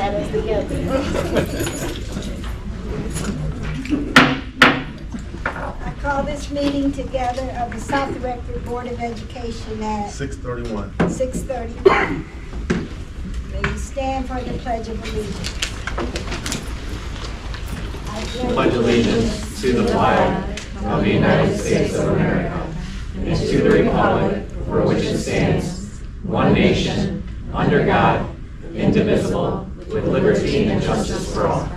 got us together. I call this meeting together of the South Redford Board of Education at 6:31. 6:31. May you stand for the Pledge of Allegiance. I Pledge allegiance to the flag of the United States of America and to the republic for which it stands, one nation, under God, indivisible, with liberty and justice for all.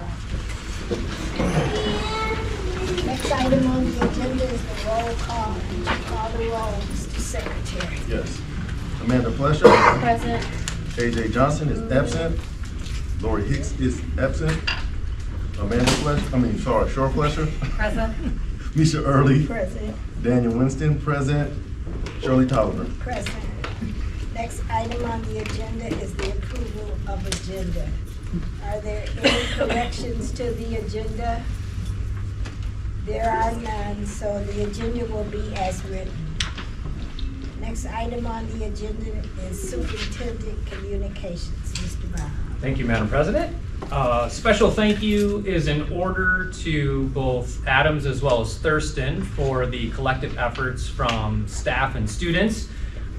Next item on the agenda is the roll call. Would you call the roll, Mr. Secretary? Yes. Amanda Fletcher. Present. AJ Johnson is absent. Lori Hicks is absent. Shore Fletcher. Present. Misha Early. Present. Daniel Winston, present. Shirley Tolliver. Present. Next item on the agenda is the approval of agenda. Are there any corrections to the agenda? There are none, so the agenda will be as written. Next item on the agenda is Superintendent Communications. Mr. Brown. Thank you, Madam President. Special thank you is in order to both Adams as well as Thurston for the collective efforts from staff and students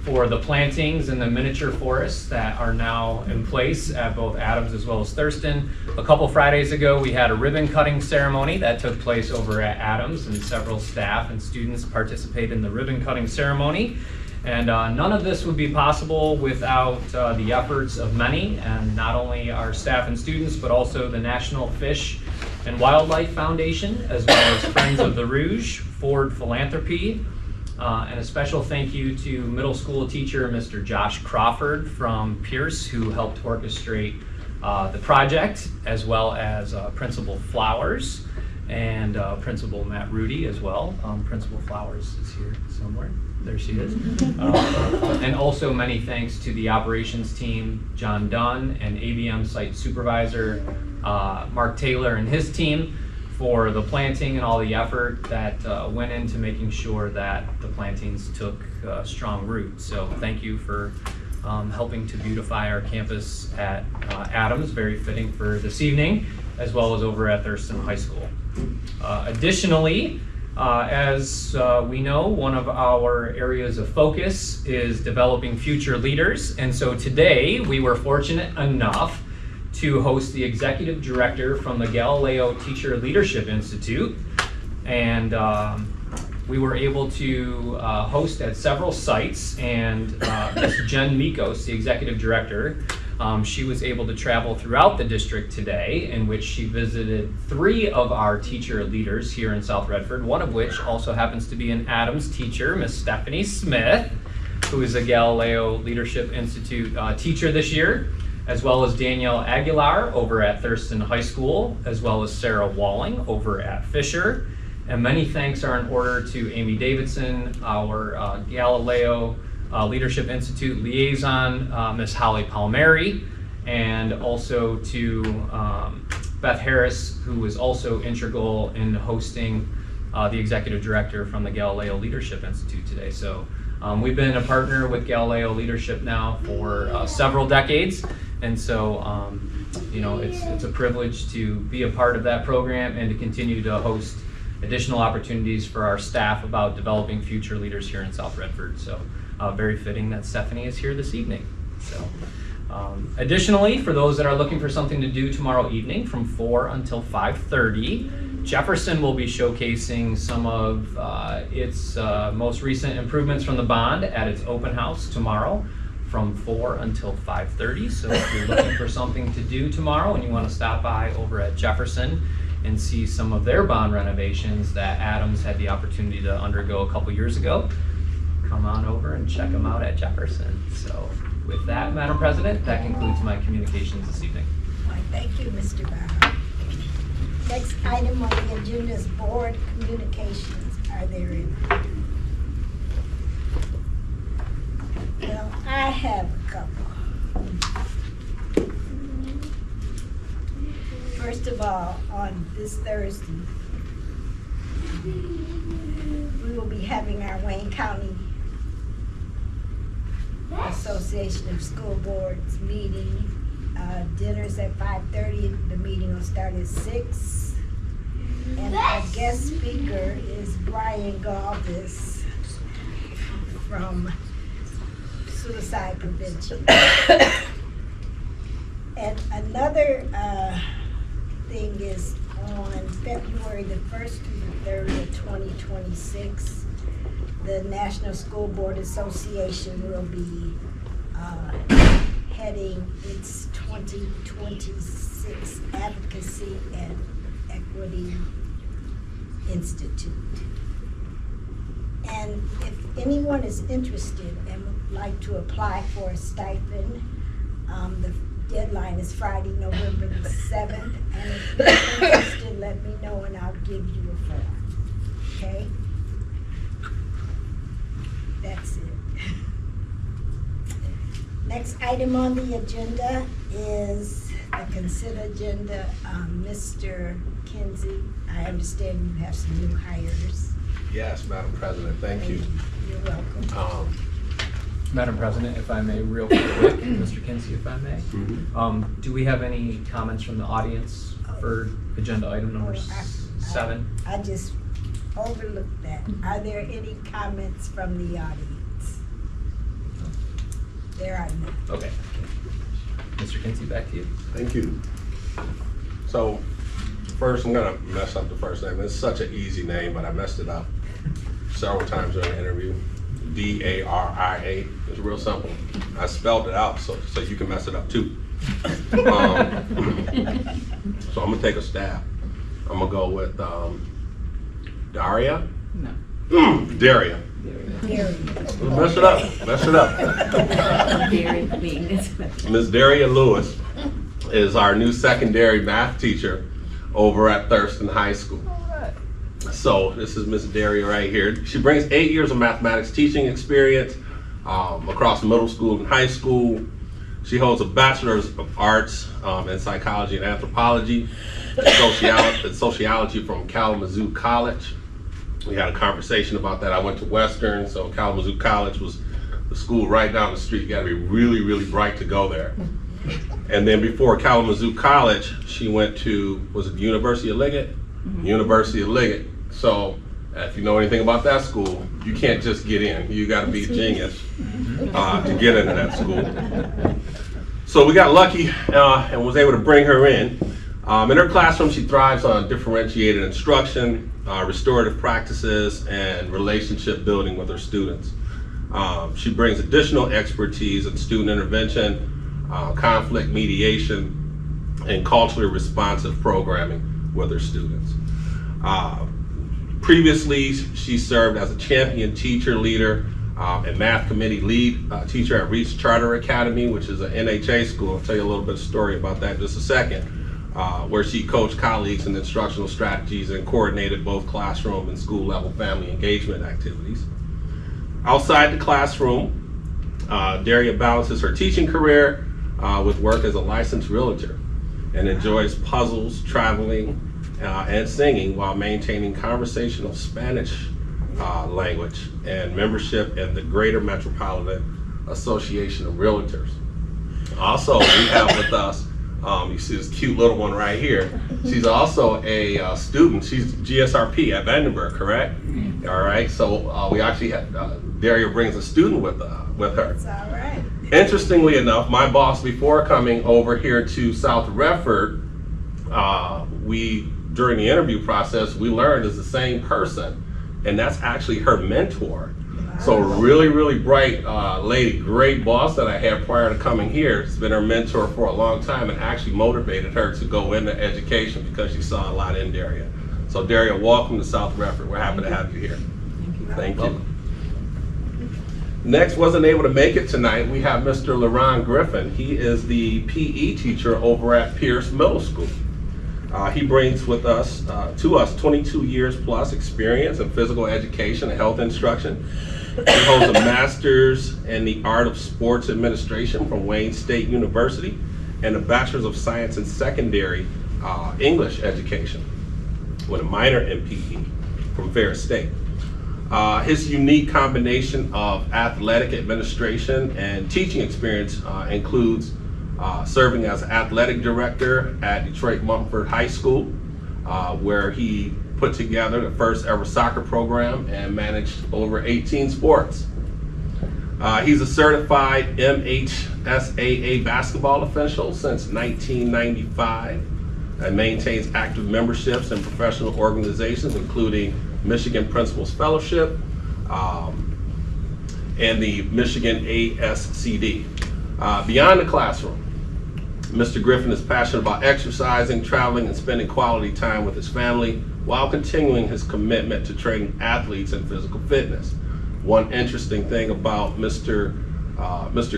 for the plantings and the miniature forests that are now in place at both Adams as well as Thurston. A couple Fridays ago, we had a ribbon cutting ceremony that took place over at Adams, and several staff and students participated in the ribbon cutting ceremony. And none of this would be possible without the efforts of many, and not only our staff and students, but also the National Fish and Wildlife Foundation, as well as Friends of the Rouge, Ford Philanthropy, and a special thank you to middle school teacher, Mr. Josh Crawford from Pierce, who helped orchestrate the project, as well as Principal Flowers and Principal Matt Rudy as well. Principal Flowers is here somewhere. There she is. And also many thanks to the operations team, John Dunn, and ABM site supervisor, Mark Taylor and his team, for the planting and all the effort that went into making sure that the plantings took strong root. So thank you for helping to beautify our campus at Adams, very fitting for this evening, as well as over at Thurston High School. Additionally, as we know, one of our areas of focus is developing future leaders. And so today we were fortunate enough to host the executive director from the Galileo Teacher Leadership Institute. And we were able to host at several sites. And Ms. Jen Mikos, the executive director, she was able to travel throughout the district today, in which she visited 3 of our teacher leaders here in South Redford, one of which also happens to be an Adams teacher, Miss Stephanie Smith, who is a Galileo Leadership Institute teacher this year, as well as Danielle Aguilar over at Thurston High School, as well as Sarah Walling over at Fisher. And many thanks are in order to Amy Davidson, our Galileo Leadership Institute liaison, Ms. Holly Palmieri, and also to Beth Harris, who was also integral in hosting the executive director from the Galileo Leadership Institute today. So we've been a partner with Galileo Leadership now for several decades, and so it's a privilege to be a part of that program and to continue to host additional opportunities for our staff about developing future leaders here in South Redford. So very fitting that Stephanie is here this evening. So, additionally, for those that are looking for something to do tomorrow evening from 4 until 5:30, Jefferson will be showcasing some of its most recent improvements from the bond at its open house tomorrow from 4 until 5:30. So if you're looking for something to do tomorrow and you want to stop by over at Jefferson and see some of their bond renovations that Adams had the opportunity to undergo a couple years ago, come on over and check them out at Jefferson. So with that, Madam President, that concludes my communications this evening. Why, thank you, Mr. Brown. Next item on the agenda is board communications. Are there any? Well, I have a couple. First of all, on this Thursday, we will be having our Wayne County Association of School Boards meeting Dinner's at 5:30. The meeting will start at 6. And our guest speaker is Brian Galvis from Suicide Prevention. And another thing is on February the 1st through the 3rd of 2026, the National School Board Association will be heading its 2026 Advocacy and Equity Institute. And if anyone is interested and would like to apply for a stipend, the deadline is Friday, November the 7th. And if you're interested, let me know and I'll give you a form. Okay? That's it. Next item on the agenda is the consent agenda. Mr. Kinsey, I understand you have some new hires. Yes, Madam President, thank you. You're welcome. Madam President, if I may, real quick, Mr. Kinsey, if I may. Do we have any comments from the audience for agenda item number 7? I just overlooked that. Are there any comments from the audience? There are none. Okay. Mr. Kinsey, back to you. Thank you. So, first, I'm gonna mess up the first name. It's such an easy name, but I messed it up several times during the interview. Daria. It's real simple. I spelled it out so you can mess it up too. So I'm gonna take a stab. I'm gonna go with Daria. No. Daria. Gary. Mess it up. Mess it up. Ms. Daria Lewis is our new secondary math teacher over at Thurston High School. So this is Ms. Daria right here. She brings 8 years of mathematics teaching experience across middle school and high school. She holds a bachelor's of arts in psychology and anthropology and sociology from Kalamazoo College. We had a conversation about that. I went to Western, so Kalamazoo College was the school right down the street. You gotta be really, really bright to go there. And then before Kalamazoo College, she went to, was it the University of Liggett? Mm-hmm. University of Liggett. So if you know anything about that school, you can't just get in. You gotta be a genius to get into that school. So we got lucky and was able to bring her in. In her classroom, she thrives on differentiated instruction, restorative practices, and relationship building with her students. She brings additional expertise in student intervention, conflict mediation, and culturally responsive programming with her students. Previously, she served as a champion teacher, leader, and math committee lead teacher at Reach Charter Academy, which is an NHA school. I'll tell you a little bit of story about that in just a second, where she coached colleagues in instructional strategies and coordinated both classroom and school level family engagement activities. Outside the classroom, Daria balances her teaching career with work as a licensed realtor and enjoys puzzles, traveling, and singing while maintaining conversational Spanish language and membership in the Greater Metropolitan Association of Realtors. Also, we have with us, you see this cute little one right here. She's also a student. She's GSRP at Vandenberg, correct? Mm-hmm. All right, so we actually had, Daria brings a student with her. It's all right. Interestingly enough, my boss, before coming over here to South Redford, during the interview process, we learned is the same person, and that's actually her mentor. Wow. So really, really bright lady, great boss that I had prior to coming here. It's been her mentor for a long time and actually motivated her to go into education because she saw a lot in Daria. So Daria, welcome to South Redford. We're happy to have you here. Thank you. Next, wasn't able to make it tonight, we have Mr. LaRon Griffin. He is the PE teacher over at Pierce Middle School. He brings to us 22 years plus experience in physical education and health instruction. He holds a master's in the art of sports administration from Wayne State University and a bachelor's of science in secondary English education with a minor in PE from Ferris State. His unique combination of athletic administration and teaching experience includes serving as athletic director at Detroit Mumford High School, where he put together the first ever soccer program and managed over 18 sports. He's a certified MHSAA basketball official since 1995 and maintains active memberships in professional organizations, including Michigan Principals Fellowship and the Michigan ASCD. Beyond the classroom, Mr. Griffin is passionate about exercising, traveling, and spending quality time with his family while continuing his commitment to training athletes in physical fitness. One interesting thing about Mr.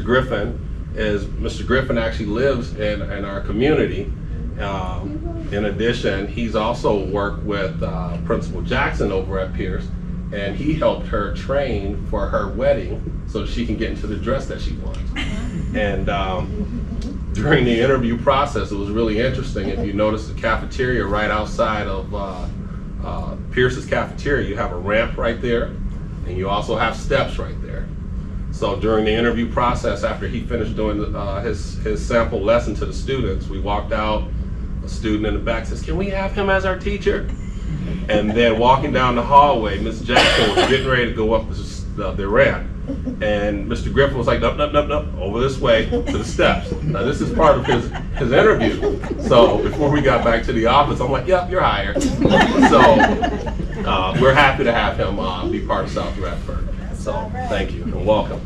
Griffin is Mr. Griffin actually lives in our community. In addition, he's also worked with Principal Jackson over at Pierce, and he helped her train for her wedding so she can get into the dress that she wants. And during the interview process, it was really interesting. If you notice the cafeteria right outside of Pierce's cafeteria, you have a ramp right there, and you also have steps right there. So during the interview process, after he finished doing his sample lesson to the students, we walked out. A student in the back says, "Can we have him as our teacher?" And then walking down the hallway, Ms. Jackson was getting ready to go up the ramp. And Mr. Griffin was like, "Nope, nope, nope, nope, over this way to the steps." Now this is part of his interview. So before we got back to the office, I'm like, "Yep, you're hired." So we're happy to have him be part of South Radford. So thank you and welcome.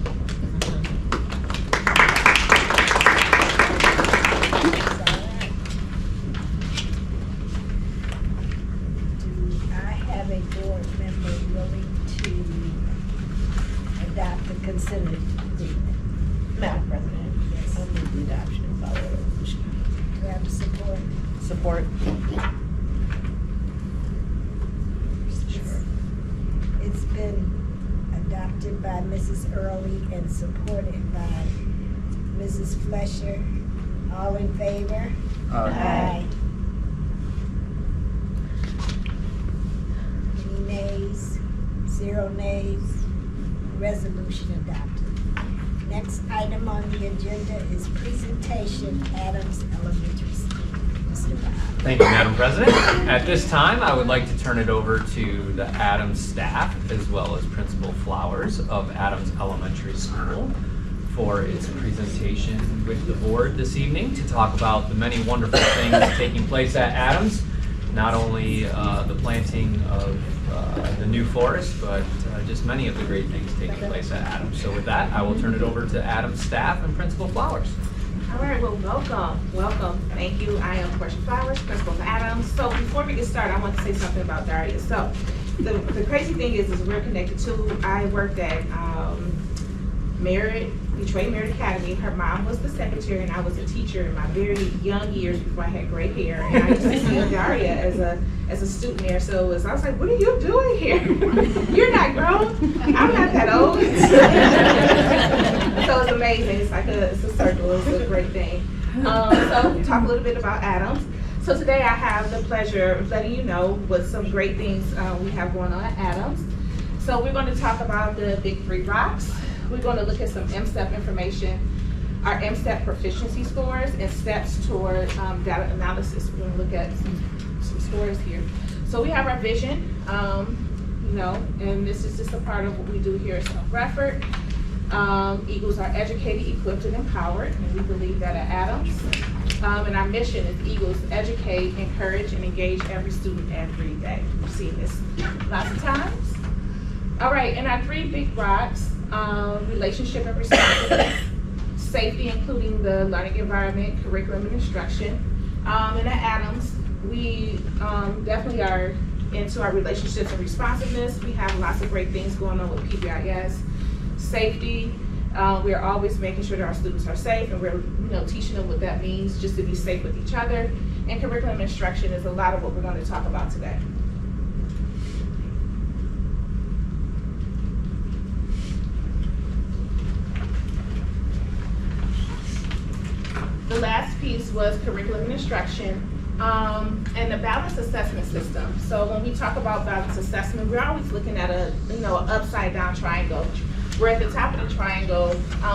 Consent agreement. Madam President, yes, I move the adoption and follow the resolution. Do I have the support? Support. It's been adopted by Mrs. Early and supported by Mrs. Fletcher. All in favor? Aye. Any nays? 0 nays? Resolution adopted. Next item on the agenda is presentation, Adams Elementary School. Mr. Bob. Thank you, Madam President. At this time, I would like to turn it over to the Adams staff as well as Principal Flowers of Adams Elementary School for its presentation with the board this evening to talk about the many wonderful things taking place at Adams. Not only the planting of the new forest, but just many of the great things taking place at Adams. So with that, I will turn it over to Adams staff and Principal Flowers. All right, well, welcome. Thank you. I am Portia Flowers, Principal of Adams. So before we get started, I want to say something about Daria. So the crazy thing is we're connected to, I worked at Detroit Merit Academy. Her mom was the secretary and I was a teacher in my very young years before I had gray hair. And I used to see Daria as a student there. So I was like, what are you doing here? You're not grown. I'm not that old. So it's amazing. It's like it's a circle. It's a great thing. So we'll talk a little bit about Adams. So today I have the pleasure of letting you know what some great things we have going on at Adams. So we're going to talk about the Big 3 Rocks. We're going to look at some MSTEP information, our MSTEP proficiency scores, and steps toward data analysis. We're going to look at some scores here. So we have our vision, and this is just a part of what we do here at South Radford. Eagles are educated, equipped, and empowered, and we believe that at Adams. And our mission is Eagles educate, encourage, and engage every student every day. We've seen this lots of times. All right, and our 3 big rocks, relationship and responsiveness, safety, including the learning environment, curriculum, and instruction. And at Adams, we definitely are into our relationships and responsiveness. We have lots of great things going on with PBIS. Safety, we are always making sure that our students are safe, and we're teaching them what that means just to be safe with each other. And curriculum instruction is a lot of what we're going to talk about today. The last piece was curriculum and instruction, and the balanced assessment system. So when we talk about balanced assessment, we're always looking at an upside down triangle. We're at the top of the triangle.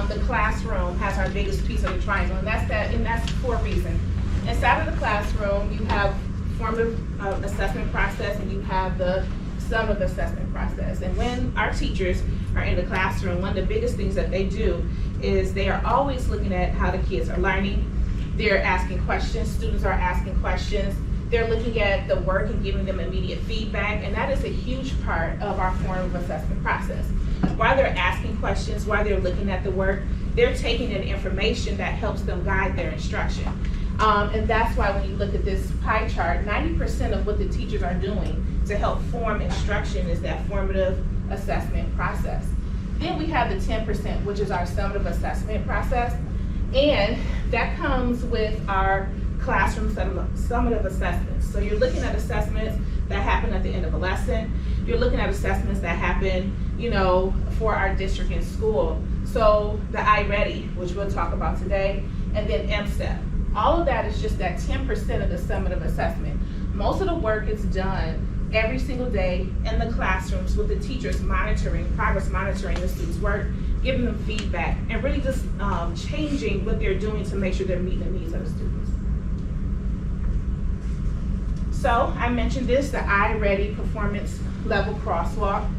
The classroom has our biggest piece of the triangle, and that's for a reason. Inside of the classroom, you have formative assessment process, and you have the summative assessment process. And when our teachers are in the classroom, one of the biggest things that they do is they are always looking at how the kids are learning. They're asking questions, students are asking questions. They're looking at the work and giving them immediate feedback, and that is a huge part of our formative assessment process. While they're asking questions, while they're looking at the work, they're taking in information that helps them guide their instruction. And that's why when you look at this pie chart, 90% of what the teachers are doing to help form instruction is that formative assessment process. Then we have the 10%, which is our summative assessment process. And that comes with our classroom summative assessments. So you're looking at assessments that happen at the end of a lesson. You're looking at assessments that happen, for our district and school. So the iReady, which we'll talk about today, and then MSTEP. All of that is just that 10% of the summative assessment. Most of the work is done every single day in the classrooms with the teachers progress monitoring the students' work, giving them feedback, and really just changing what they're doing to make sure they're meeting the needs of the students. So I mentioned this, the iReady performance level crosswalk.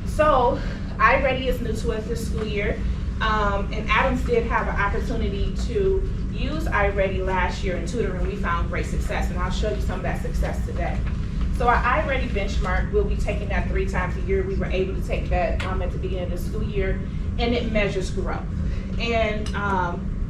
So iReady is new to us this school year, and Adams did have an opportunity to use iReady last year in tutoring. We found great success, and I'll show you some of that success today. So our iReady benchmark, we'll be taking that 3 times a year. We were able to take that at the beginning of the school year, and it measures growth. And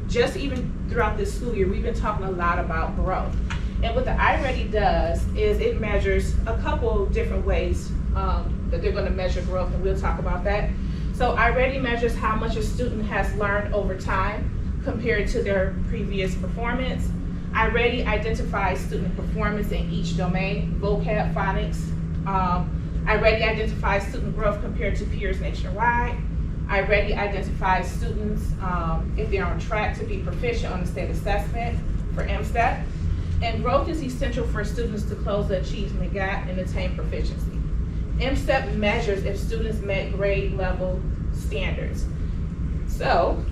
just even throughout this school year, we've been talking a lot about growth. And what the iReady does is it measures a couple different ways that they're going to measure growth, and we'll talk about that. So iReady measures how much a student has learned over time compared to their previous performance. iReady identifies student performance in each domain, vocab, phonics. iReady identifies student growth compared to peers nationwide. iReady identifies students if they're on track to be proficient on the state assessment for MSTEP. And growth is essential for students to close the achievement gap and attain proficiency. MSTEP measures if students met grade level standards. So,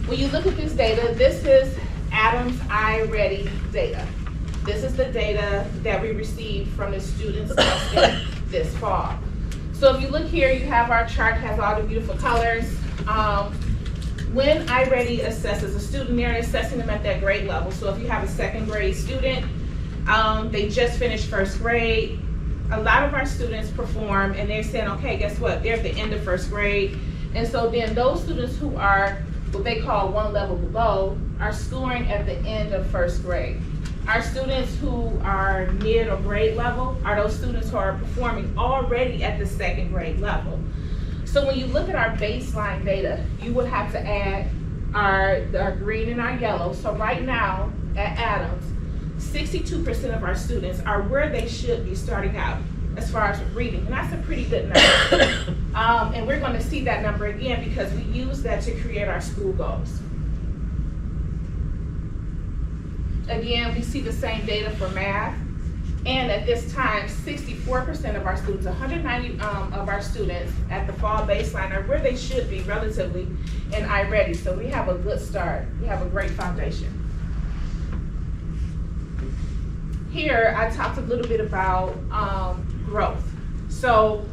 when you look at this data, this is Adams iReady data. This is the data that we received from the students tested this fall. So if you look here, you have our chart, has all the beautiful colors. When iReady assesses a student, they're assessing them at that grade level. So if you have a 2nd grade student, they just finished 1st grade, a lot of our students perform and they're saying, okay, guess what? They're at the end of 1st grade. And so then those students who are what they call 1 level below are scoring at the end of 1st grade. Our students who are mid or grade level are those students who are performing already at the 2nd grade level. So when you look at our baseline data, you would have to add our green and our yellow. So right now at Adams, 62% of our students are where they should be starting out as far as reading, and that's a pretty good number. And we're going to see that number again because we use that to create our school goals. Again, we see the same data for math, and at this time, 64% of our students, 190 of our students at the fall baseline are where they should be relatively in iReady. So we have a good start. We have a great foundation. Here, I talked a little bit about growth. So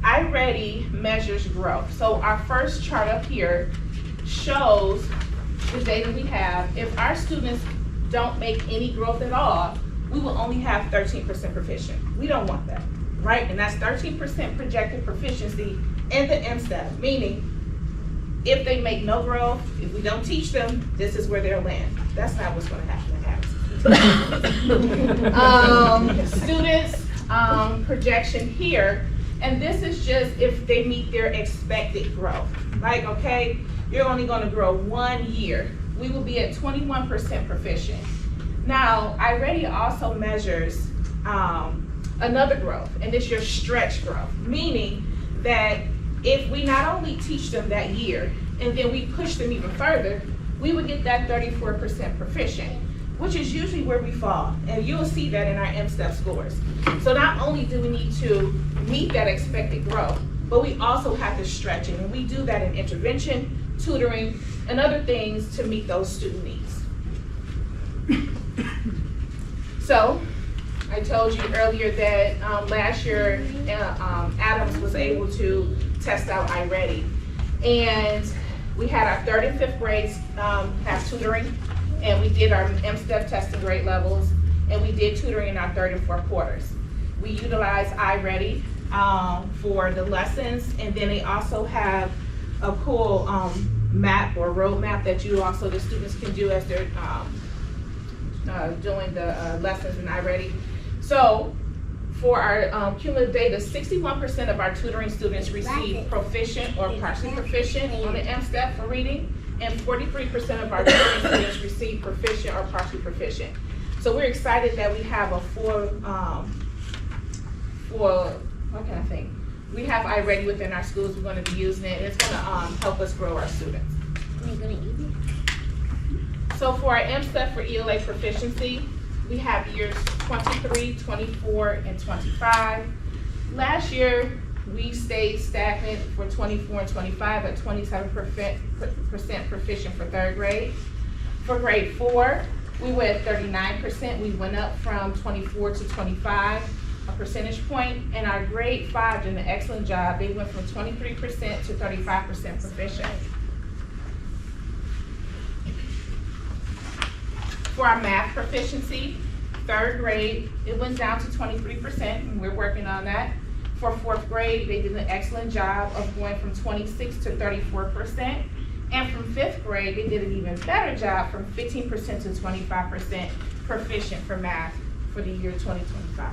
iReady measures growth. So our first chart up here shows the data we have. If our students don't make any growth at all, we will only have 13% proficient. We don't want that, right? And that's 13% projected proficiency in the MSTEP, meaning if they make no growth, if we don't teach them, this is where they'll land. That's not what's going to happen at Adams. Students projection here, and this is just if they meet their expected growth. Like, okay, you're only going to grow 1 year. We will be at 21% proficient. Now, iReady also measures another growth, and it's your stretch growth, meaning that if we not only teach them that year, and then we push them even further, we would get that 34% proficient, which is usually where we fall, and you'll see that in our MSTEP scores. So not only do we need to meet that expected growth, but we also have to stretch it, and we do that in intervention, tutoring, and other things to meet those student needs. So, I told you earlier that last year, Adams was able to test out iReady. And we had our 3rd and 5th grades have tutoring, and we did our MSTEP testing grade levels, and we did tutoring in our 3rd and 4th quarters. We utilized iReady for the lessons, and then they also have a cool map or roadmap that the students can do as they're doing the lessons in iReady. So for our cumulative data, 61% of our tutoring students receive proficient or partially proficient on the MSTEP for reading, and 43% of our tutoring students receive proficient or partially proficient. So we're excited that we have a what can I think? We have iReady within our schools. We're going to be using it, and it's going to help us grow our students. Are you gonna eat it? So for our MSTEP for ELA proficiency, we have years 23, 24, and 25. Last year, we stayed stagnant for 24 and 25 at 27% proficient for 3rd grade. For grade 4, we were at 39%. We went up from 24 to 25, a percentage point. And our grade 5 did an excellent job. They went from 23% to 35% proficient. For our math proficiency, 3rd grade, it went down to 23%, and we're working on that. For 4th grade, they did an excellent job of going from 26 to 34%. And from 5th grade, they did an even better job from 15% to 25% proficient for math for the year 2025.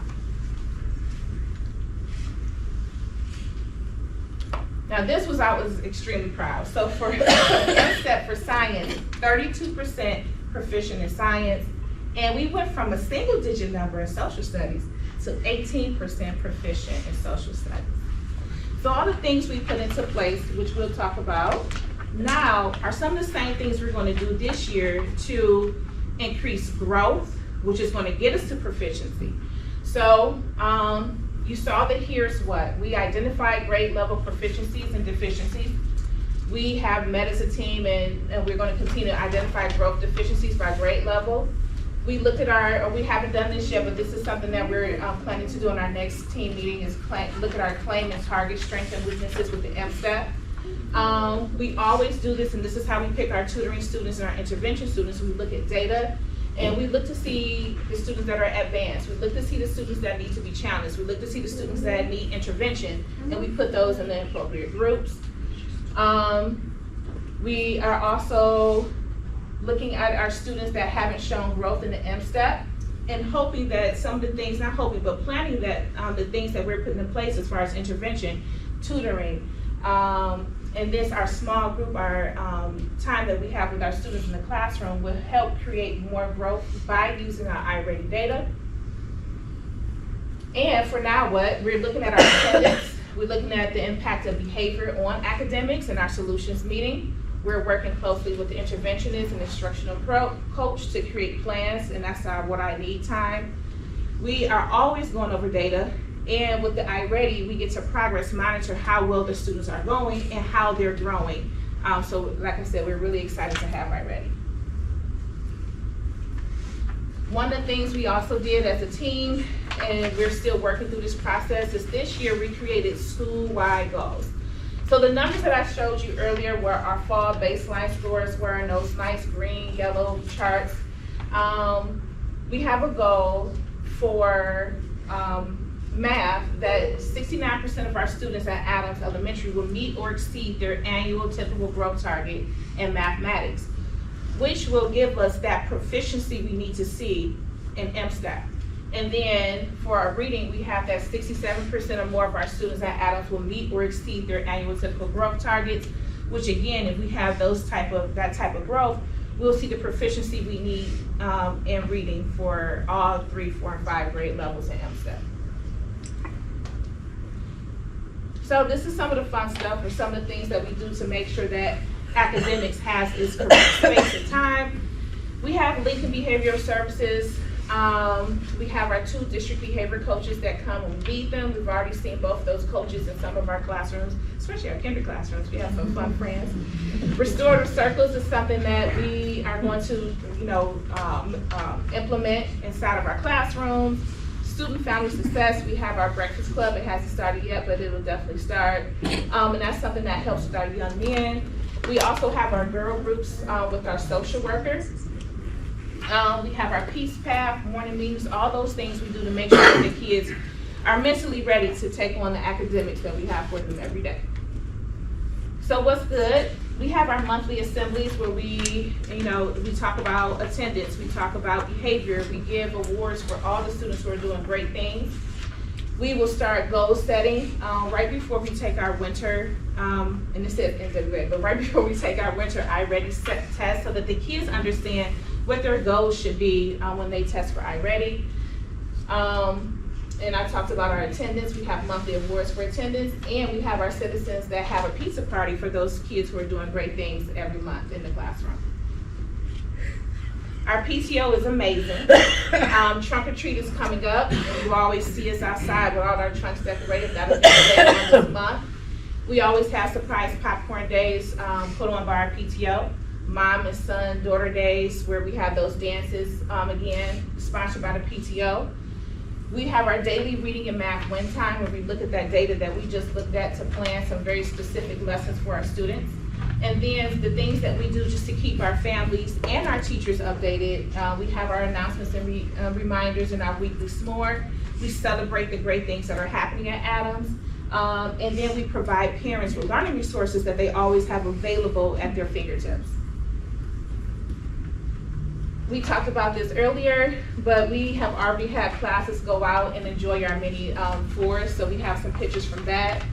Now this was, I was extremely proud. So for MSTEP for science, 32% proficient in science, and we went from a single digit number in social studies to 18% proficient in social studies. So all the things we put into place, which we'll talk about now, are some of the same things we're going to do this year to increase growth, which is going to get us to proficiency. So you saw that here's what we identified: grade level proficiencies and deficiencies. We have met as a team, and we're going to continue to identify growth deficiencies by grade level. We looked at we haven't done this yet, but this is something that we're planning to do in our next team meeting, is look at our claim and target strengths and weaknesses with the MSTEP. We always do this, and this is how we pick our tutoring students and our intervention students. We look at data, and we look to see the students that are advanced. We look to see the students that need to be challenged. We look to see the students that need intervention, and we put those in the appropriate groups. We are also looking at our students that haven't shown growth in the MSTEP, and hoping that some of the things, not hoping, but planning that the things that we're putting in place as far as intervention, tutoring, and this, our small group, our time that we have with our students in the classroom will help create more growth by using our iReady data. And for now, we're looking at our attendance. We're looking at the impact of behavior on academics in our solutions meeting. We're working closely with the interventionist and instructional coach to create plans, and that's our what I need time. We are always going over data, and with the iReady, we get to progress monitor how well the students are going and how they're growing. So like I said, we're really excited to have iReady. One of the things we also did as a team, and we're still working through this process, is this year we created school-wide goals. So the numbers that I showed you earlier were our fall baseline scores, were in those nice green, yellow charts. We have a goal for math that 69% of our students at Adams Elementary will meet or exceed their annual typical growth target in mathematics, which will give us that proficiency we need to see in MSTEP. And then for our reading, we have that 67% or more of our students at Adams will meet or exceed their annual typical growth targets, which again, if we have that type of growth, we'll see the proficiency we need in reading for all 3, 4, and 5 grade levels in MSTEP. So this is some of the fun stuff, or some of the things that we do to make sure that academics has its correct space and time. We have Lincoln Behavioral Services We have our 2 district behavior coaches that come and meet them. We've already seen both of those coaches in some of our classrooms, especially our kinder classrooms. We have some fun friends. Restorative circles is something that we are going to, implement inside of our classrooms. Student family success, we have our breakfast club. It hasn't started yet, but it will definitely start. And that's something that helps with our young men. We also have our girl groups with our social workers. We have our peace path, morning meetings, all those things we do to make sure that the kids are mentally ready to take on the academics that we have for them every day. So what's good? We have our monthly assemblies where we talk about attendance, we talk about behavior, we give awards for all the students who are doing great things. We will start goal setting right before we take our winter, and this is NWA, but right before we take our winter iReady test so that the kids understand what their goals should be when they test for iReady. And I talked about our attendance. We have monthly awards for attendance, and we have our citizens that have a pizza party for those kids who are doing great things every month in the classroom. Our PTO is amazing. Trunk or treat is coming up, and you always see us outside with all our trunks decorated. That'll be later on this month. We always have surprise popcorn days put on by our PTO. Mom and son, daughter days, where we have those dances, again, sponsored by the PTO. We have our daily reading and math win time, where we look at that data that we just looked at to plan some very specific lessons for our students. And then the things that we do just to keep our families and our teachers updated, we have our announcements and reminders in our weekly s'more. We celebrate the great things that are happening at Adams. And then we provide parents with learning resources that they always have available at their fingertips. We talked about this earlier, but we have already had classes go out and enjoy our mini forests, so we have some pictures from that.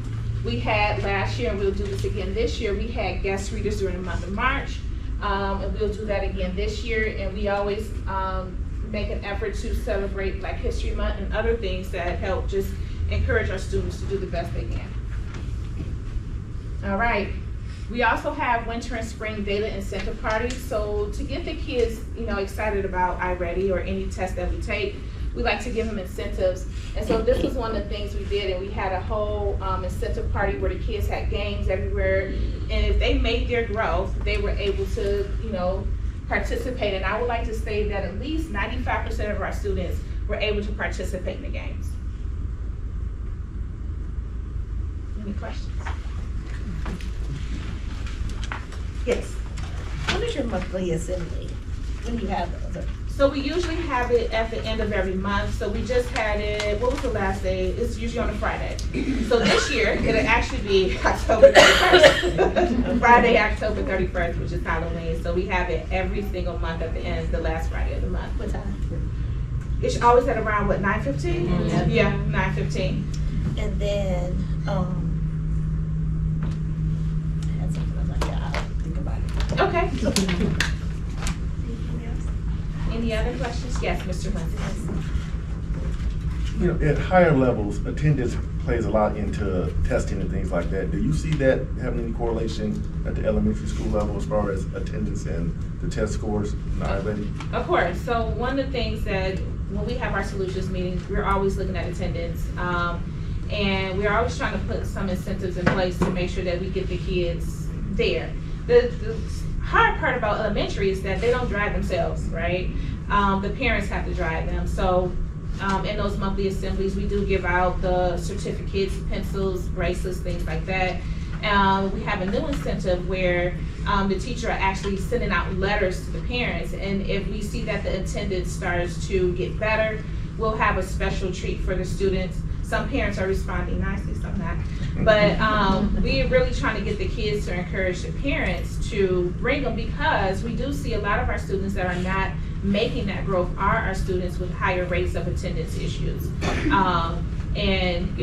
We had last year, and we'll do this again this year, we had guest readers during the month of March, and we'll do that again this year, and we always make an effort to celebrate Black History Month and other things that help just encourage our students to do the best they can. All right. We also have winter and spring data incentive parties. So to get the kids, excited about iReady or any test that we take, we like to give them incentives. And so this was one of the things we did, and we had a whole incentive party where the kids had games everywhere. And if they made their growth, they were able to, participate. And I would like to say that at least 95% of our students were able to participate in the games. Any questions? Yes. When is your monthly assembly? When do you have those? So we usually have it at the end of every month. So we just had it, what was the last day? It's usually on a Friday. So this year, it'll actually be October 31st. Friday, October 31st, which is Halloween. So we have it every single month at the end, the last Friday of the month. What time? It's always at around, 9:15? Mm-hmm. Yeah, 9:15. And then, I had something else, I'll think about it. Okay. Any other questions? Yes, Mr. Lindsay. At higher levels, attendance plays a lot into testing and things like that. Do you see that having any correlation at the elementary school level as far as attendance and the test scores in iReady? Of course. So one of the things that when we have our solutions meetings, we're always looking at attendance. And we're always trying to put some incentives in place to make sure that we get the kids there. The hard part about elementary is that they don't drive themselves, right? The parents have to drive them. So in those monthly assemblies, we do give out the certificates, pencils, bracelets, things like that. We have a new incentive where the teacher are actually sending out letters to the parents, and if we see that the attendance starts to get better, we'll have a special treat for the students. Some parents are responding nicely, some not. But we're really trying to get the kids to encourage the parents to bring them, because we do see a lot of our students that are not making that growth are our students with higher rates of attendance issues. And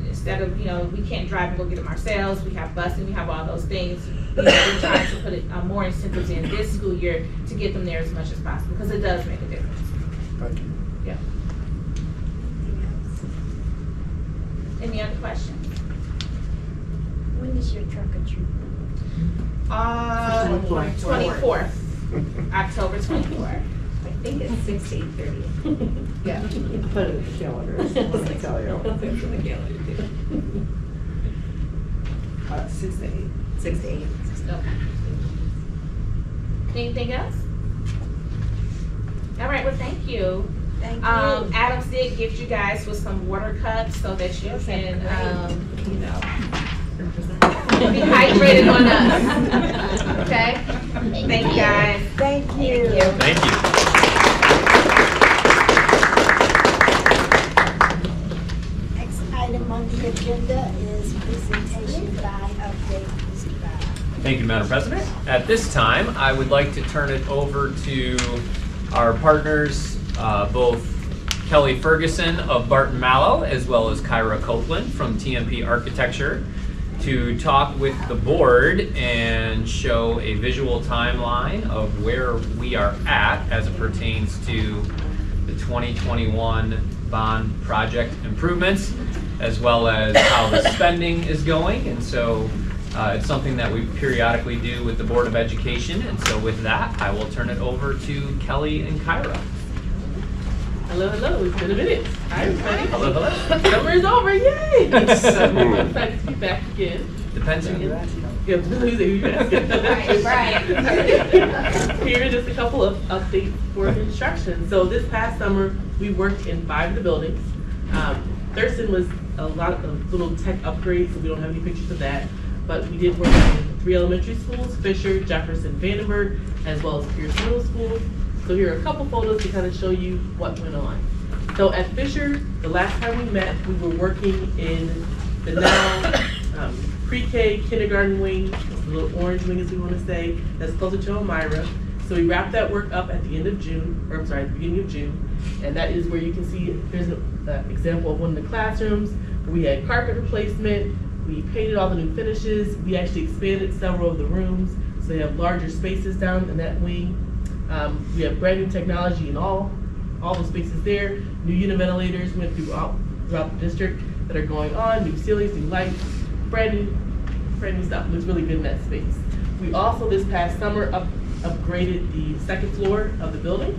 instead of, we can't drive and go get them ourselves, we have busing, we have all those things. We're trying to put more incentives in this school year to get them there as much as possible, because it does make a difference. Thank you. Yeah. Any other questions? When is your trunk or treat? 24th. October 24th. think it's 6 to 8:30. Yeah. Put it in the calendar, let me tell you. I'll put it in the calendar too. 6 to 8. 6 to 8. Okay. Anything else? All right, well, thank you. Thank you. Adams did gift you guys with some water cups so that you can, you know, be hydrated on us. Okay? Thank you, guys. Thank you. Thank you. Next item on the agenda is presentation by update. Mr. Bauer. Thank you, Madam President. At this time, I would like to turn it over to our partners, both Kelly Ferguson of Barton Mallow, as well as Kyra Copeland from TMP Architecture, to talk with the board and show a visual timeline of where we are at as it pertains to the 2021 bond project improvements, as well as how the spending is going. And so it's something that we periodically do with the Board of Education. And so with that, I will turn it over to Kelly and Kyra. Hello, hello, it's been a minute. Hi, everybody. Hello, hello. Summer is over, yay! So I'm excited to be back again. Depends on you. Yeah, who you asking? Right. Here are just a couple of updates for construction. So this past summer, we worked in 5 of the buildings. Thurston was a lot of little tech upgrades, so we don't have any pictures of that. But we did work in 3 elementary schools, Fisher, Jefferson, Vandenberg, as well as Pierce Middle School. So here are a couple photos to kind of show you what went on. So at Fisher, the last time we met, we were working in the now pre-K kindergarten wing, the little orange wing as we want to say, that's closer to Elmira. So we wrapped that work up at the end of June, or I'm sorry, at the beginning of June. And that is where you can see, here's an example of one of the classrooms. We had carpet replacement, we painted all the new finishes, we actually expanded several of the rooms, so they have larger spaces down in that wing. We have brand new technology in all the spaces there. New unit ventilators went throughout the district that are going on, new ceilings, new lights, brand new stuff. It looks really good in that space. We also, this past summer, upgraded the second floor of the building.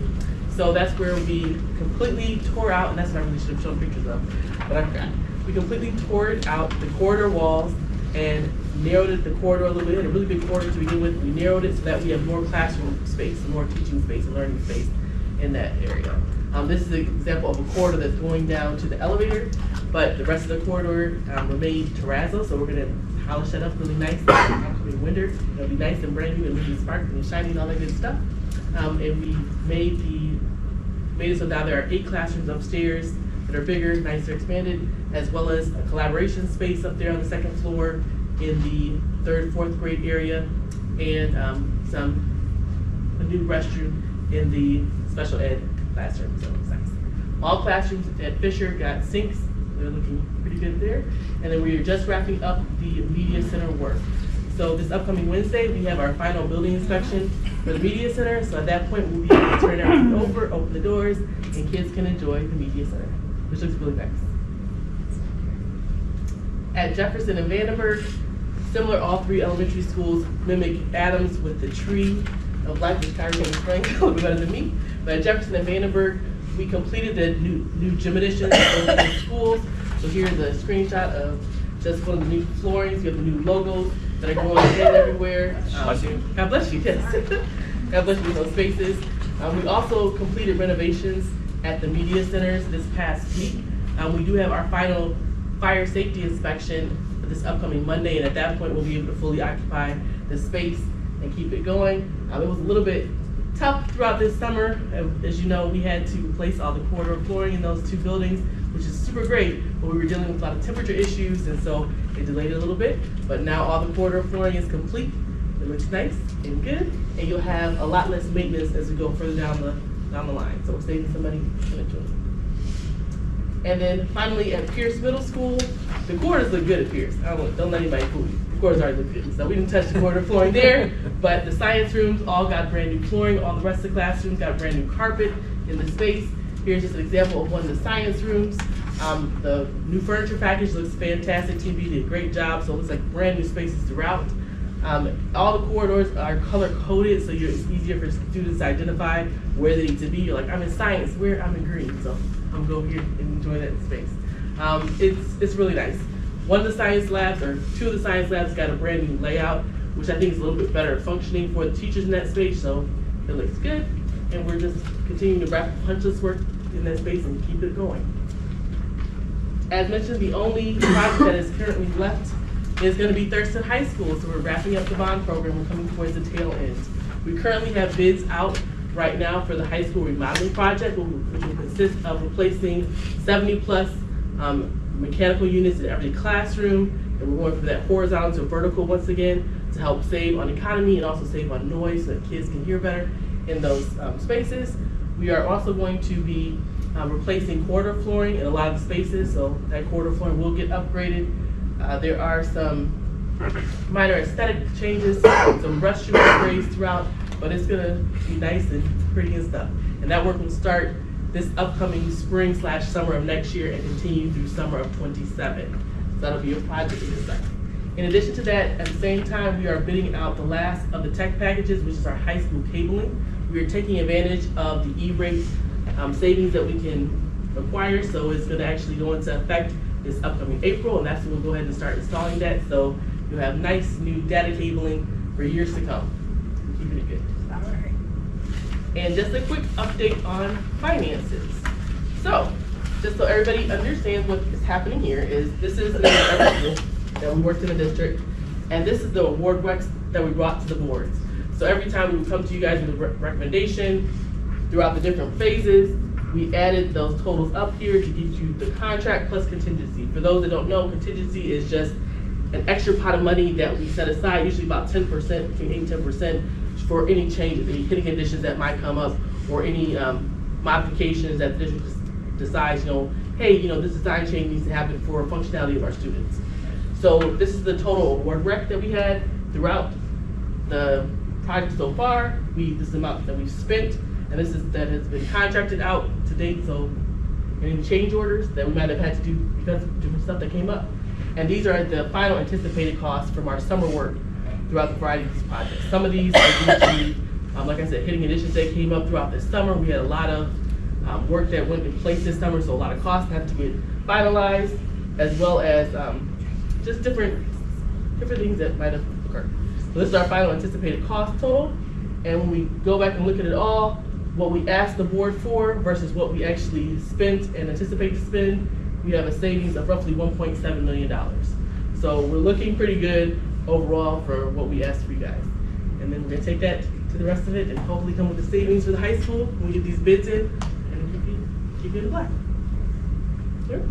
So that's where we completely tore out, and that's what I really should have shown pictures of, but I forgot. We completely tore out the corridor walls and narrowed the corridor a little bit. We had a really big corridor to begin with. We narrowed it so that we have more classroom space, and more teaching space and learning space in that area. This is an example of a corridor that's going down to the elevator, but the rest of the corridor remained terrazzo, so we're going to polish that up really nice. Upcoming winter, it'll be nice and brand new and really sparkling and shiny and all that good stuff. And we made it so now there are 8 classrooms upstairs that are bigger, nicer, expanded, as well as a collaboration space up there on the second floor in the 3rd, 4th grade area, and a new restroom in the special ed classroom, so it's nice. All classrooms at Fisher got sinks, they're looking pretty good there. And then we are just wrapping up the media center work. So this upcoming Wednesday, we have our final building inspection for the media center, so at that point, we'll be able to turn everything over, open the doors, and kids can enjoy the media center, which looks really nice. At Jefferson and Vandenberg, similar, all 3 elementary schools mimic Adams with the tree of life, which Kyra can explain a little bit better than me. But at Jefferson and Vandenberg, we completed the new gym additions of those schools. So here's a screenshot of just one of the new floorings. You have the new logos that are going in everywhere. Bless you. God bless you, yes. God bless you with those spaces. We also completed renovations at the media centers this past week. We do have our final fire safety inspection for this upcoming Monday, and at that point, we'll be able to fully occupy the space and keep it going. It was a little bit tough throughout this summer. As you know, we had to replace all the corridor flooring in those 2 buildings, which is super great, but we were dealing with a lot of temperature issues, and so it delayed it a little bit. But now all the corridor flooring is complete. It looks nice and good, and you'll have a lot less maintenance as we go further down the line. So we're saving some money eventually. And then finally at Pierce Middle School, the corridors look good at Pierce. Don't let anybody fool you. The corridors already look good. So we didn't touch the corridor flooring there, but the science rooms all got brand new flooring. All the rest of the classrooms got brand new carpet in the space. Here's just an example of one of the science rooms. The new furniture package looks fantastic. TV did a great job, so it looks like brand new spaces throughout. All the corridors are color coded, so it's easier for students to identify where they need to be. You're like, I'm in science, where I'm in green, so I'm gonna go here and enjoy that space. It's really nice. One of the science labs, or two of the science labs, got a brand new layout, which I think is a little bit better functioning for the teachers in that space, so it looks good. And we're just continuing to wrap punch list work in that space and keep it going. As mentioned, the only project that is currently left is going to be Thurston High School. So we're wrapping up the bond program. We're coming towards the tail end. We currently have bids out right now for the high school remodeling project, which will consist of replacing 70+ mechanical units in every classroom. And we're going from that horizontal to vertical once again to help save on economy and also save on noise so that kids can hear better in those spaces. We are also going to be replacing corridor flooring in a lot of the spaces, so that corridor flooring will get upgraded. There are some minor aesthetic changes, some restroom upgrades throughout, but it's gonna be nice and pretty and stuff. And that work will start this upcoming spring/summer of next year and continue through summer of 27. So that'll be a project in itself. In addition to that, at the same time, we are bidding out the last of the tech packages, which is our high school cabling. We are taking advantage of the E-rate savings that we can acquire, so it's gonna actually go into effect this upcoming April, and that's when we'll go ahead and start installing that, so you'll have nice new data cabling for years to come. Keeping it good. All right. And just a quick update on finances. So, just so everybody understands what is happening here is, this is an example that we worked in the district, and this is the award recs that we brought to the boards. So every time we would come to you guys with a recommendation throughout the different phases, we added those totals up here to give you the contract plus contingency. For those that don't know, contingency is just an extra pot of money that we set aside, usually about 10%, between 8 and 10%, for any changes, any hitting conditions that might come up, or any modifications that the district decides, hey, this design change needs to happen for functionality of our students. So this is the total award rec that we had throughout the project so far. This is the amount that we've spent, and that has been contracted out to date, so any change orders that we might have had to do because of different stuff that came up. And these are the final anticipated costs from our summer work throughout the variety of these projects. Some of these are due to, like I said, hitting additions that came up throughout this summer. We had a lot of work that went in place this summer, so a lot of costs have to get finalized, as well as just different things that might have occurred. So this is our final anticipated cost total, and when we go back and look at it all, what we asked the board for versus what we actually spent and anticipate to spend, we have a savings of roughly $1.7 million. So we're looking pretty good overall for what we asked for you guys. And then we're gonna take that to the rest of it and hopefully come with the savings for the high school when we get these bids in and keep you in the black. Sure.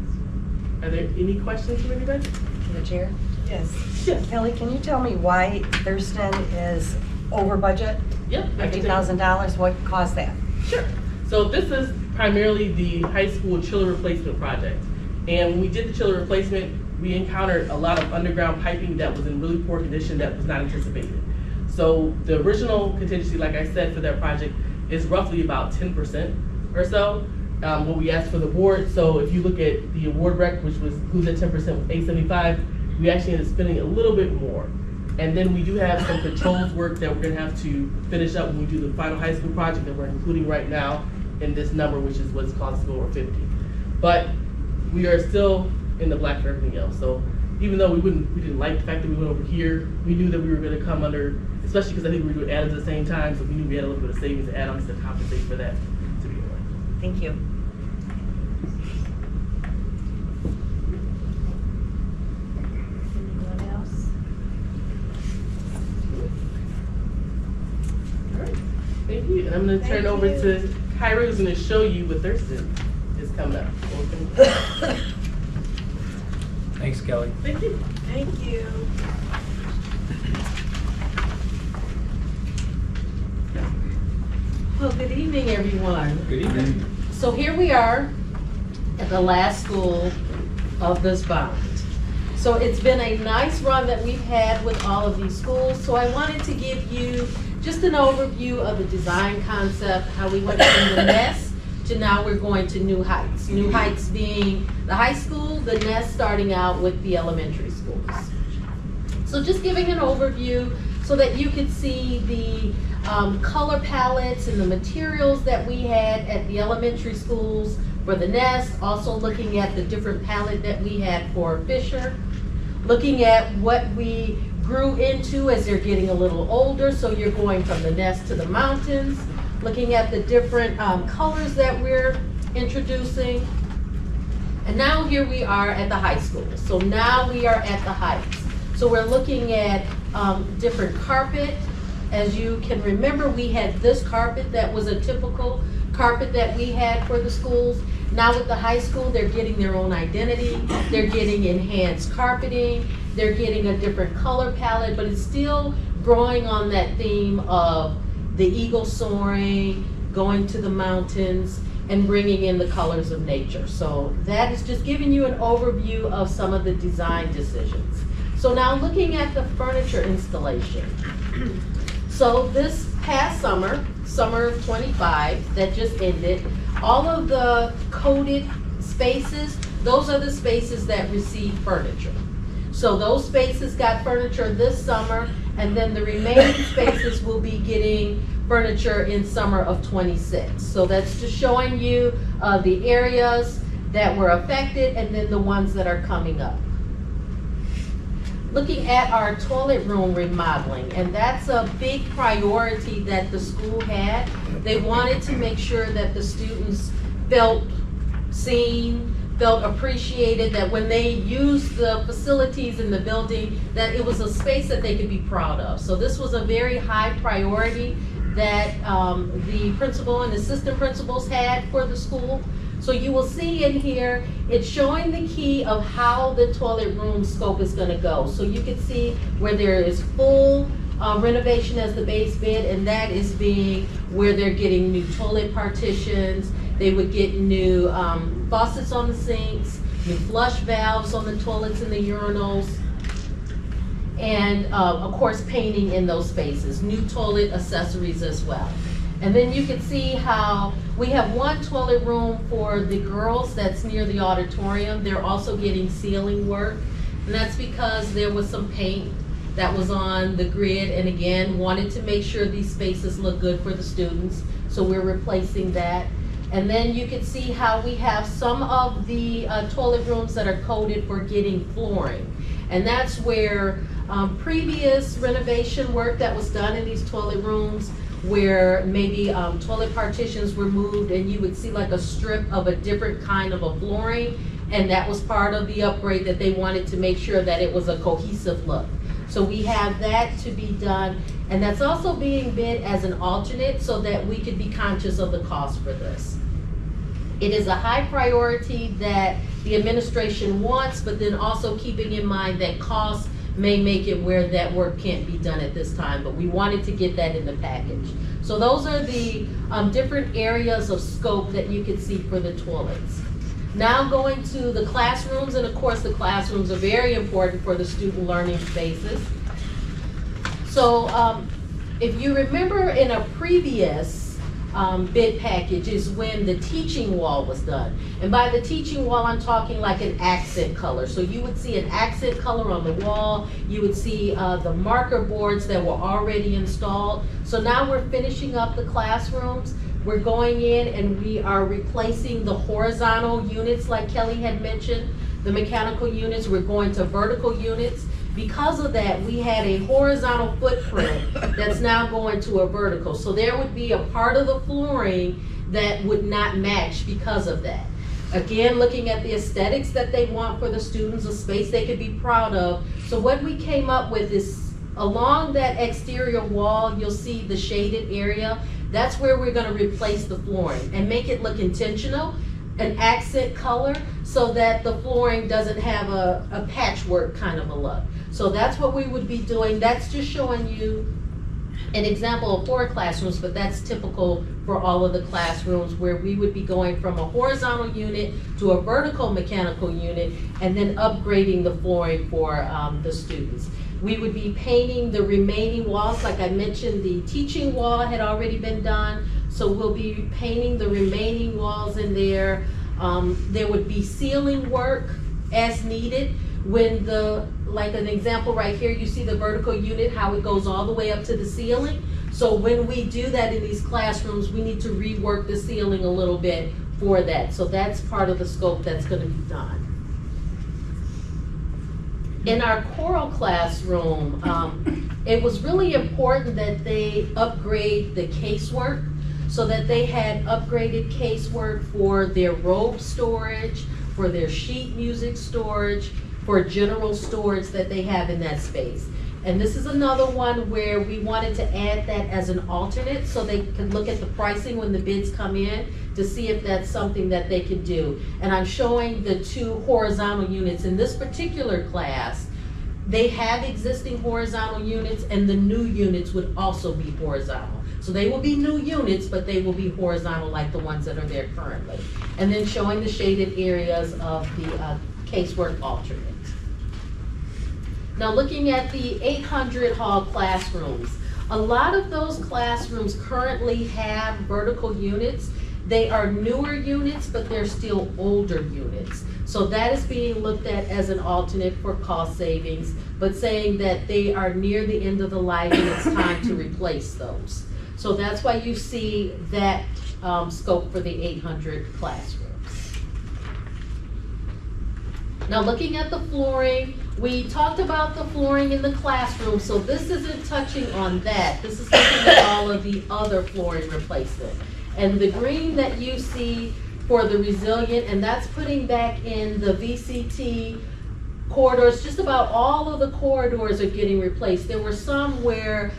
Are there any questions from anybody? The chair? Yes. Yes. Kelly, can you tell me why Thurston is over budget? Yep. I can take- $50,000, what caused that? Sure. So this is primarily the high school chiller replacement project. And when we did the chiller replacement, we encountered a lot of underground piping that was in really poor condition that was not anticipated. So the original contingency, like I said, for that project is roughly about 10% or so, what we asked for the board. So if you look at the award rec, which was includes at 10% with 875, we actually ended up spending a little bit more. And then we do have some controls work that we're gonna have to finish up when we do the final high school project that we're including right now in this number, which is what's caused to go over 50. But we are still in the black for everything else. So even though we didn't like the fact that we went over here, we knew that we were gonna come under, especially because I think we were doing add-ons at the same time, so we knew we had a little bit of savings and add-ons to compensate for that to be aware. Thank you. Anyone else? All right, thank you. And I'm gonna turn Thank over you. to Kyra, who's gonna show you what Thurston is coming up. Welcome. Thanks, Kelly. Thank you. Thank you. Well, good evening, everyone. Good evening. So here we are at the last school of this bond. So it's been a nice run that we've had with all of these schools. So I wanted to give you just an overview of the design concept, how we went from the nest to now we're going to new heights. New heights being the high school, the nest starting out with the elementary schools. So just giving an overview so that you could see the color palettes and the materials that we had at the elementary schools for the Nest, also looking at the different palette that we had for Fisher, looking at what we grew into as they're getting a little older, so you're going from the Nest to the Mountains, looking at the different colors that we're introducing. And now here we are at the high school. So now we are at the Heights. So we're looking at different carpet. As you can remember, we had this carpet that was a typical carpet that we had for the schools. Now with the high school, they're getting their own identity. They're getting enhanced carpeting. They're getting a different color palette, but it's still growing on that theme of the eagle soaring, going to the mountains, and bringing in the colors of nature. So that is just giving you an overview of some of the design decisions. So now looking at the furniture installation. So this past summer, summer of 25 that just ended, all of the coded spaces, those are the spaces that receive furniture. So those spaces got furniture this summer, and then the remaining spaces will be getting furniture in summer of 26. So that's just showing you the areas that were affected and then the ones that are coming up. Looking at our toilet room remodeling, and that's a big priority that the school had. They wanted to make sure that the students felt seen, felt appreciated, that when they used the facilities in the building, that it was a space that they could be proud of. So this was a very high priority that the principal and assistant principals had for the school. So you will see in here, it's showing the key of how the toilet room scope is gonna go. So you can see where there is full renovation as the base bid, and that is being where they're getting new toilet partitions. They would get new faucets on the sinks, new flush valves on the toilets and the urinals, and of course painting in those spaces, new toilet accessories as well. And then you can see how we have one toilet room for the girls that's near the auditorium. They're also getting ceiling work, and that's because there was some paint that was on the grid, and again, wanted to make sure these spaces look good for the students, so we're replacing that. And then you can see how we have some of the toilet rooms that are coded for getting flooring. And that's where previous renovation work that was done in these toilet rooms, where maybe toilet partitions were moved and you would see like a strip of a different kind of a flooring, and that was part of the upgrade that they wanted to make sure that it was a cohesive look. So we have that to be done, and that's also being bid as an alternate so that we could be conscious of the cost for this. It is a high priority that the administration wants, but then also keeping in mind that costs may make it where that work can't be done at this time, but we wanted to get that in the package. So those are the different areas of scope that you can see for the toilets. Now going to the classrooms, and of course the classrooms are very important for the student learning spaces. So if you remember in a previous bid package is when the teaching wall was done. And by the teaching wall, I'm talking like an accent color. So you would see an accent color on the wall. You would see the marker boards that were already installed. So now we're finishing up the classrooms. We're going in and we are replacing the horizontal units like Kelly had mentioned, the mechanical units. We're going to vertical units. Because of that, we had a horizontal footprint that's now going to a vertical. So there would be a part of the flooring that would not match because of that. Again, looking at the aesthetics that they want for the students, a space they could be proud of. So what we came up with is along that exterior wall, you'll see the shaded area. That's where we're gonna replace the flooring and make it look intentional, an accent color, so that the flooring doesn't have a patchwork kind of a look. So that's what we would be doing. That's just showing you an example of 4 classrooms, but that's typical for all of the classrooms, where we would be going from a horizontal unit to a vertical mechanical unit and then upgrading the flooring for the students. We would be painting the remaining walls. Like I mentioned, the teaching wall had already been done, so we'll be painting the remaining walls in there. There would be ceiling work as needed. when like an example right here, you see the vertical unit, how it goes all the way up to the ceiling. So when we do that in these classrooms, we need to rework the ceiling a little bit for that. So that's part of the scope that's gonna be done. In our choral classroom, it was really important that they upgrade the casework so that they had upgraded casework for their robe storage, for their sheet music storage, for general storage that they have in that space. And this is another one where we wanted to add that as an alternate so they can look at the pricing when the bids come in to see if that's something that they could do. And I'm showing the 2 horizontal units. In this particular class, they have existing horizontal units and the new units would also be horizontal. So they will be new units, but they will be horizontal like the ones that are there currently. And then showing the shaded areas of the casework alternate. Now looking at the 800 hall classrooms, a lot of those classrooms currently have vertical units. They are newer units, but they're still older units. So that is being looked at as an alternate for cost savings, but saying that they are near the end of the life and it's time to replace those. So that's why you see that scope for the 800 classrooms. Now looking at the flooring, we talked about the flooring in the classroom, so this isn't touching on that. This is looking at all of the other flooring replacement. And the green that you see for the resilient, and that's putting back in the VCT corridors, just about all of the corridors are getting replaced. There were some where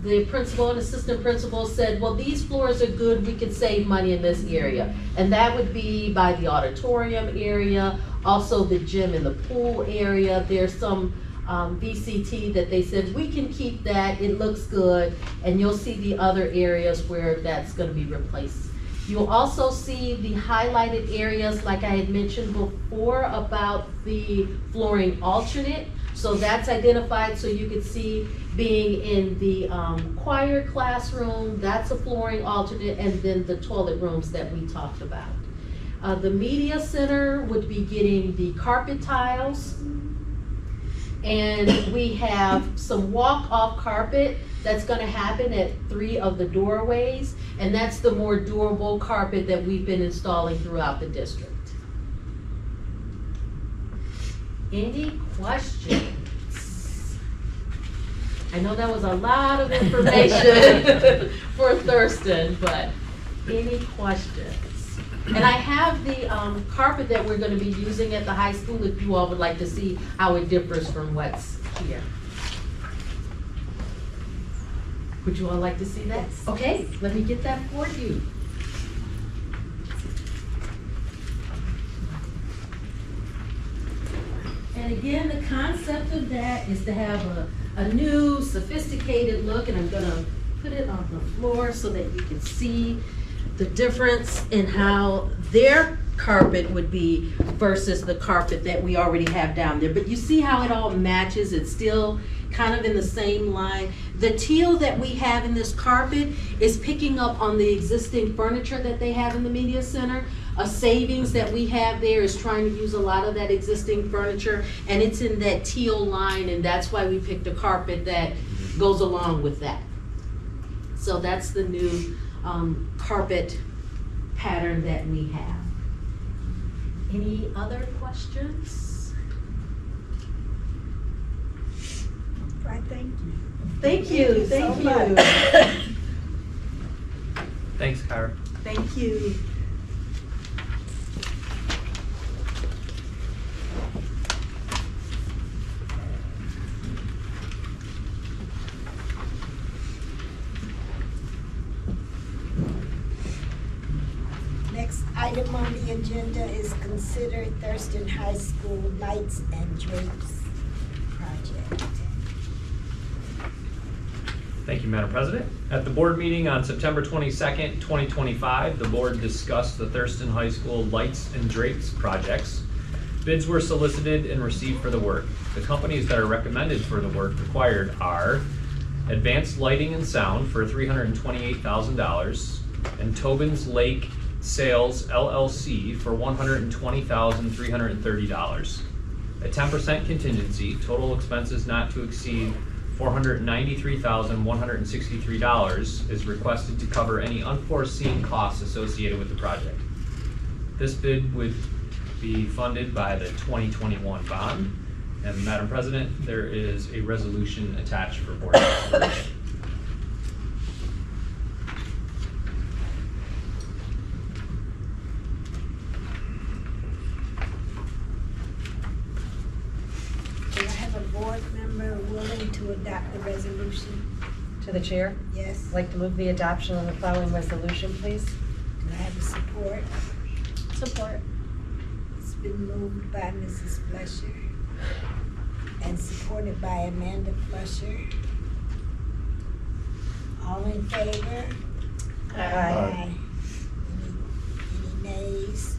the principal and assistant principal said, well, these floors are good, we could save money in this area. And that would be by the auditorium area, also the gym and the pool area. There's some VCT that they said, we can keep that, it looks good, and you'll see the other areas where that's gonna be replaced. You'll also see the highlighted areas, like I had mentioned before, about the flooring alternate. So that's identified so you could see being in the choir classroom, that's a flooring alternate, and then the toilet rooms that we talked about. The media center would be getting the carpet tiles. And we have some walk-off carpet that's gonna happen at 3 of the doorways, and that's the more durable carpet that we've been installing throughout the district. Any questions? I know that was a lot of information for Thurston, but any questions? And I have the carpet that we're gonna be using at the high school if you all would like to see how it differs from what's here. Would you all like to see that? Yes. Okay, let me get that for you. And again, the concept of that is to have a new, sophisticated look, and I'm gonna put it on the floor so that you can see the difference in how their carpet would be versus the carpet that we already have down there. But you see how it all matches, it's still kind of in the same line. The teal that we have in this carpet is picking up on the existing furniture that they have in the media center. A savings that we have there is trying to use a lot of that existing furniture, and it's in that teal line, and that's why we picked a carpet that goes along with that. So that's the new carpet pattern that we have. Any other questions? Right, thank you. Thank you, Thank thank you so you. much. Thanks, Kyra. Thank you. Next item on the agenda is consider Thurston High School Lights and Drapes project. Thank you, Madam President. At the board meeting on September 22nd, 2025, the board discussed the Thurston High School Lights and Drapes projects. Bids were solicited and received for the work. The companies that are recommended for the work required are Advanced Lighting and Sound for $328,000 and Tobin's Lake Sales LLC for $120,330. A 10% contingency, total expenses not to exceed $493,163 is requested to cover any unforeseen costs associated with the project. This bid would be funded by the 2021 bond. And Madam President, there is a resolution attached for board consideration. Do I have a board member willing to adopt the resolution? To the chair, Yes. I'd like to move the adoption of the following resolution, please. Do I have a support? Support. It's been moved by Mrs. Flusher and supported by Amanda Flusher. All in favor? Aye. Any nays?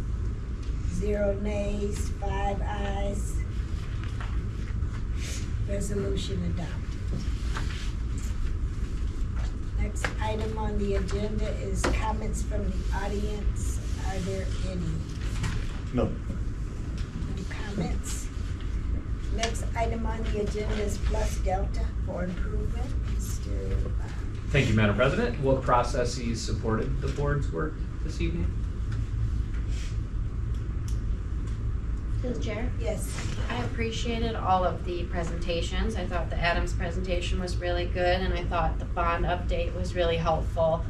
0 nays, 5 ayes. Resolution adopted. Next item on the agenda is comments from the audience. Are there any? No. No comments? Next item on the agenda is Plus Delta for improvement. Mr. Thank you, Madam President. What processes supported the board's work this evening? To the chair. Yes. I appreciated all of the presentations. I thought the Adams presentation was really good, and I thought the bond update was really helpful.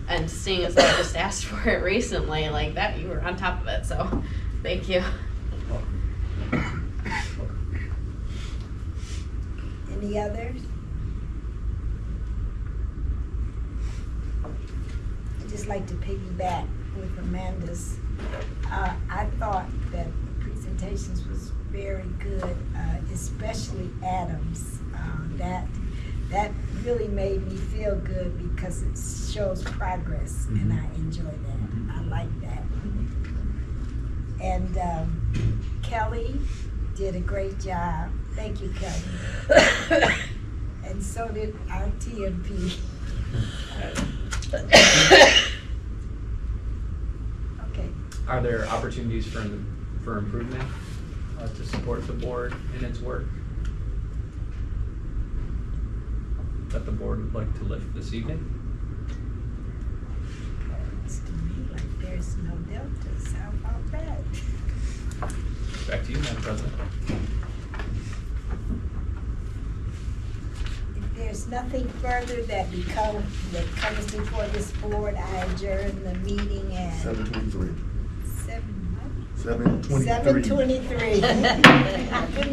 And seeing as I just asked for it recently, like that, you were on top of it, so thank you. Any others? I'd just like to piggyback with Amanda's. I thought that the presentations was very good, especially Adams. That really made me feel good because it shows progress, and I enjoy that. I like that. And Kelly did a great job. Thank you, Kelly. And so did our TMP. Okay. Are there opportunities for improvement to support the board in its work that the board would like to lift this evening? It's to me like there's no deltas. How about that? Back to you, Madam President. If there's nothing further that comes before this board, I adjourn the meeting at 7:23. 7 what? 7:23. 7:23.